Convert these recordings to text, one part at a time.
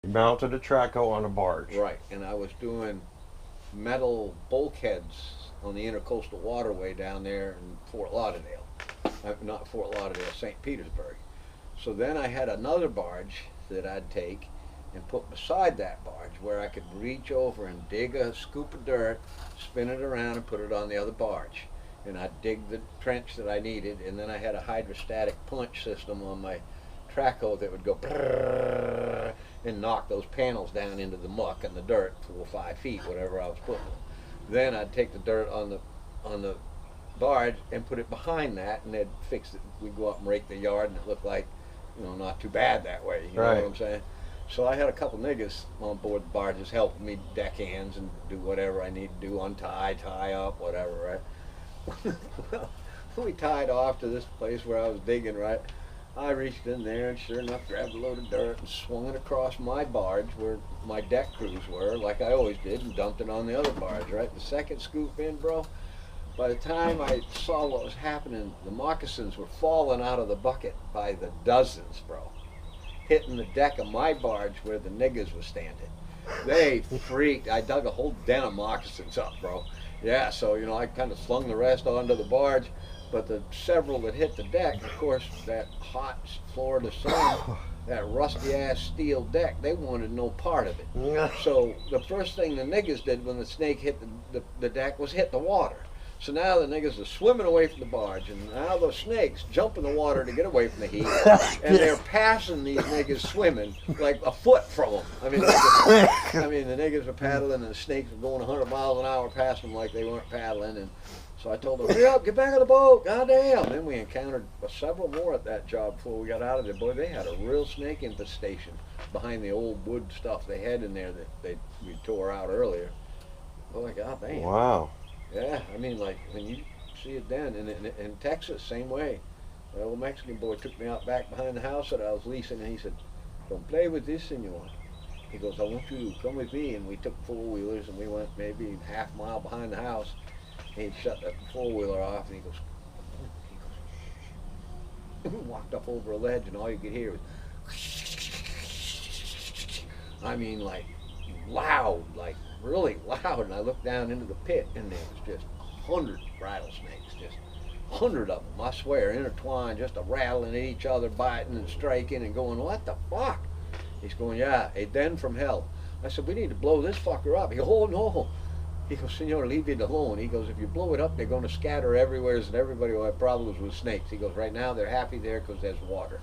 Mounted a traco on a barge. Right, and I was doing metal bulkheads on the intercoastal waterway down there in Fort Lauderdale. Not Fort Lauderdale, St. Petersburg. So then I had another barge that I'd take and put beside that barge where I could reach over and dig a scoop of dirt, spin it around and put it on the other barge. And I'd dig the trench that I needed, and then I had a hydrostatic punch system on my traco that would go brrrr and knock those panels down into the muck and the dirt 4 or 5 feet, whatever I was putting them. Then I'd take the dirt on the barge and put it behind that, and they'd fix it. We'd go up and rake the yard, and it looked like, not too bad that way. You know what I'm saying? So I had a couple niggas on board the barges helping me deck hands and do whatever I need to do, untie, tie up, whatever, right? Well, we tied off to this place where I was digging, right? I reached in there and sure enough grabbed a load of dirt and swung it across my barge where my deck crews were, like I always did, and dumped it on the other barge, right? The second scoop in, bro, by the time I saw what was happening, the moccasins were falling out of the bucket by the dozens, bro, hitting the deck of my barge where the niggas was standing. They freaked. I dug a whole den of moccasins up, bro. Yeah, so, I kind of slung the rest onto the barge. But the several that hit the deck, of course, that hot Florida sun, that rusty ass steel deck, they wanted no part of it. So the first thing the niggas did when the snake hit the deck was hit the water. So now the niggas are swimming away from the barge, and now the snakes jump in the water to get away from the heat, and they're passing these niggas swimming like a foot from them. I mean, the niggas were paddling, and the snakes were going 100 miles an hour past them like they weren't paddling, and so I told them, hurry up, get back on the boat, goddamn. Then we encountered several more at that job before we got out of there. Boy, they had a real snake infestation behind the old wood stuff they had in there that we tore out earlier. Boy, goddamn. Wow. Yeah, like, when you see it then, in Texas, same way. The old Mexican boy took me out back behind the house that I was leasing, and he said, don't play with this, senor. He goes, I want you to come with me, and we took four-wheelers, and we went maybe half a mile behind the house. He shut that four-wheeler off, and he goes, we walked up over a ledge, and all you could hear was, like loud, like really loud. And I looked down into the pit, and there was just 100 rattlesnakes, just 100 of them, I swear, intertwined, just a rattling at each other, biting and striking and going, what the fuck? He's going, yeah, a den from hell. I said, we need to blow this fucker up. He goes, oh no. He goes, senor, leave it alone. He goes, if you blow it up, they're going to scatter everywhere, and everybody will have problems with snakes. He goes, right now they're happy there because there's water.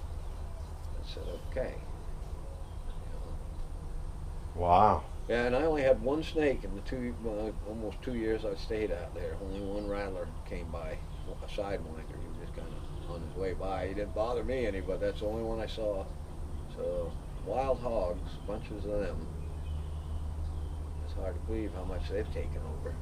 I said, okay. Wow. Yeah, and I only had one snake in the almost 2 years I stayed out there. Only one rattler came by, a sidewinder. He was just kind of on his way by. He didn't bother me any, but that's the only one I saw. So, wild hogs, bunches of them. Hard to believe how much they've taken over.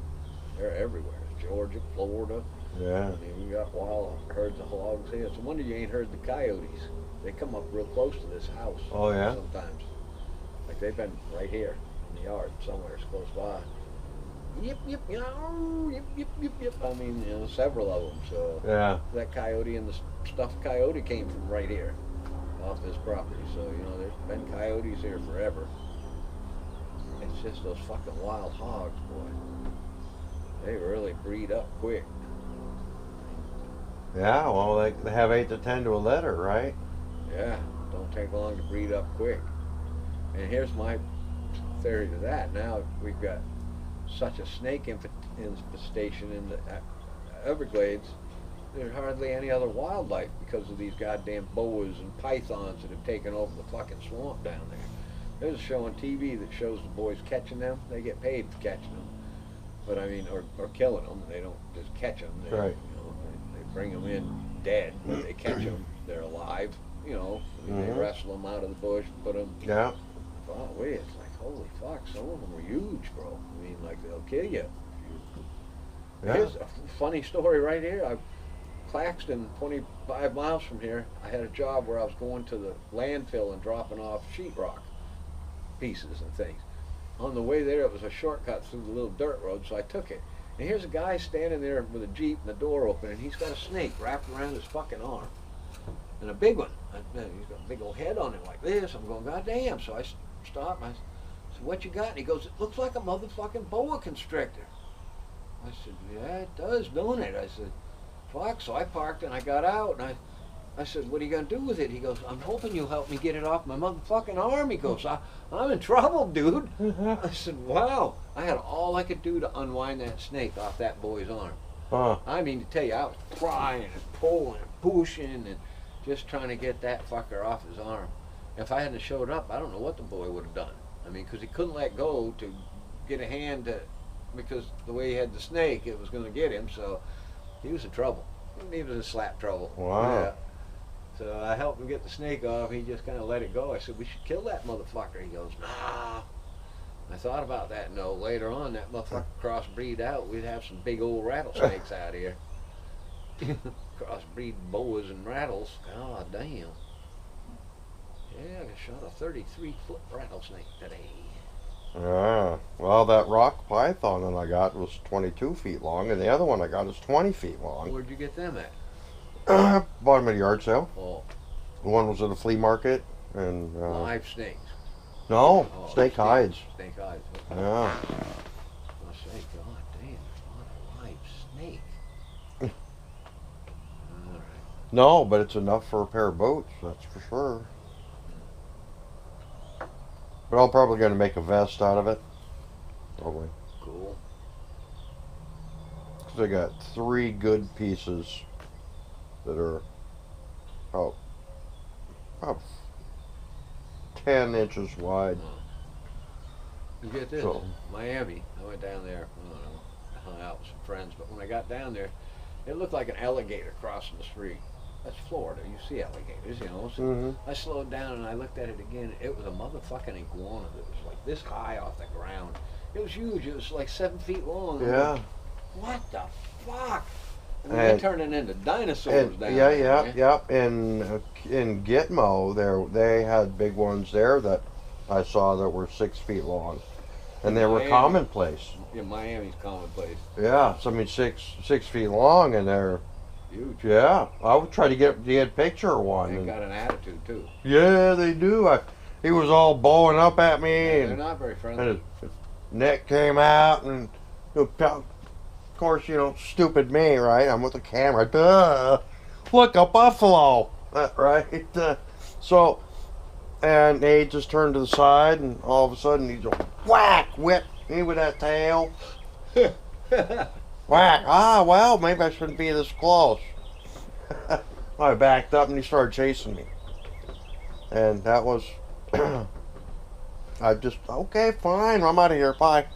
They're everywhere. Georgia, Florida. Yeah. We got wild herds of hogs here. It's a wonder you ain't heard the coyotes. They come up real close to this house. Oh, yeah? Sometimes. Like they've been right here in the yard somewhere close by. Yip, yip, yow, yip, yip, yip, yip. Several of them. So yeah. That coyote and the stuffed coyote came from right here off this property. So, there's been coyotes here forever. It's just those fucking wild hogs, boy. They really breed up quick. Yeah, well, they have 8 to 10 to a litter, right? Yeah, don't take long to breed up quick. And here's my theory to that. Now we've got such a snake infestation in the Everglades, there's hardly any other wildlife because of these goddamn boas and pythons that have taken over the fucking swamp down there. There's a show on TV that shows the boys catching them. They get paid for catching them, but or killing them. They don't just catch them. Right. They bring them in dead, but they catch them. They're alive. They wrestle them out of the bush, put them. Yeah. Wow, it's like holy fuck. Some of them are huge, bro. Like they'll kill you. Yeah. Here's a funny story right here. Claxton, 25 miles from here, I had a job where I was going to the landfill and dropping off sheetrock pieces and things. On the way there, it was a shortcut through the little dirt road, so I took it. And here's a guy standing there with a Jeep and the door open, and he's got a snake wrapped around his fucking arm. And a big one. He's got a big old head on it like this. I'm going, God damn. So I stop. I said, what you got? And he goes, it looks like a motherfucking boa constrictor. I said, yeah, it does, don't it? I said, fuck. So I parked and I got out and I said, what are you going to do with it? He goes, I'm hoping you'll help me get it off my motherfucking arm. He goes, I'm in trouble, dude. I said, wow. I had all I could do to unwind that snake off that boy's arm. Huh. I mean, to tell you, I was prying and pulling and pushing and just trying to get that fucker off his arm. If I hadn't showed up, I don't know what the boy would have done. I mean, because he couldn't let go to get a hand to, because the way he had the snake, it was going to get him. So he was in trouble. He was in slap trouble. Wow. Yeah. So I helped him get the snake off. He just kind of let it go. I said, we should kill that motherfucker. He goes, nah. I thought about that. No, later on, that motherfucker crossbreed out. We'd have some big old rattlesnakes out here. Crossbreed boas and rattles. God damn. Yeah, I shot a 33-foot rattlesnake today. Yeah. Well, that rock python that I got was 22 feet long, and the other one I got is 20 feet long. Where'd you get them at? Bought them at a yard sale. Oh, One was at a flea market, and live snakes. no, Oh, snake hides. Snake hides. Yeah. I say, God damn, what a live snake. All right. No, but it's enough for a pair of boots, that's for sure. But I'm probably going to make a vest out of it. Probably. Cool. Because I got 3 good pieces that are about 10 inches wide. You get this, So- Miami, I went down there, I don't know, hung out with some friends, but when I got down there, it looked like an alligator crossing the street. That's Florida, you see alligators, you know. So Mm-hmm. I slowed down and I looked at it again. It was a motherfucking iguana that was like this high off the ground. It was huge, it was like 7 feet long. Yeah. What the fuck? I mean, they're And- turning into dinosaurs And, down yeah, there. yeah, man. yeah. In Gitmo, they had big ones there that I saw that were 6 feet long, and they were Miami. commonplace. Yeah, Miami's commonplace. Yeah, so I mean 6 feet long, and they're Huge. yeah. I would try to get a picture of one. They and- got an attitude too. yeah, they do. He was all bowing up at me, They're and, not very and friendly. his neck came out, and of course, stupid me, right? I'm with the camera. Duh, look, a buffalo, right? So, and he just turned to the side, and all of a sudden he just whipped me with that tail. Whack! Well, maybe I shouldn't be this close. I backed up, and he started chasing me, and that was. I just okay, fine. I'm out of here. Bye.